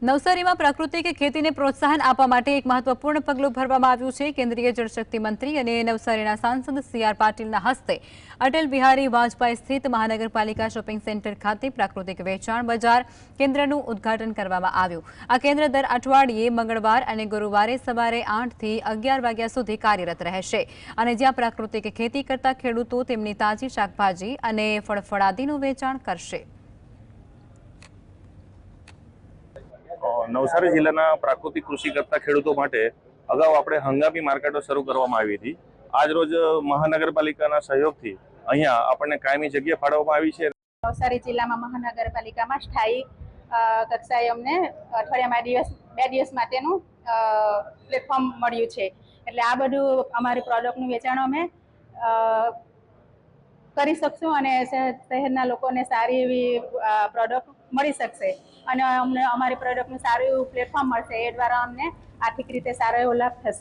નવસારીમાં પ્રાકૃતિક ખેતીને પ્રોત્સાહન આપવા માટે એક મહત્વપૂર્ણ પગલું ભરવામાં આવ્યું છે। કેન્દ્રીય જળશક્તિ મંત્રી અને નવસારીના સાંસદ સી.આર. પાટીલના હસ્તે અટલ બિહારી વાજપેયી સ્થિત મહાનગરપાલિકા શોપિંગ સેન્ટર ખાતે પ્રાકૃતિક વેચાણ બજાર કેન્દ્રનું ઉદ્ઘાટન કરવામાં આવ્યું। આ કેન્દ્ર દર અઠવાડિયે મંગળવાર અને ગુરુવારે સવારે 8 થી 11 વાગ્યા સુધી કાર્યરત રહેશે અને જ્યાં પ્રાકૃતિક ખેતી કરતા ખેડૂતો તેમની તાજી શાકભાજી અને ફળફળાદીનું વેચાણ કરશે। નવસારી જિલ્લાના પ્રાકૃતિક કૃષિ કરતા ખેડૂતો માટે અગાઉ આપણે હંગામી માર્કેટો શરૂ કરવામાં આવી હતી। આજ રોજ મહાનગરપાલિકાના સહયોગથી અહીંયા આપણને કાયમી જગ્યા ફાળવવામાં આવી છે। નવસારી જિલ્લામાં મહાનગરપાલિકામાં સ્થાયી કક્ષાએ અમને અઠવાડિયામાં 2 દિવસ માટેનું પ્લેટફોર્મ મળ્યું છે। એટલે આ બધું અમારી પ્રોડક્ટનું વેચાણ અમે કરી શકશું અને શહેરના લોકોને સારી એવી પ્રોડક્ટ મળી શકશે અને અમને અમારી પ્રોડક્ટનું સારું એવું પ્લેટફોર્મ મળશે। એ દ્વારા અમને આર્થિક રીતે સારો એવો લાભ થશે।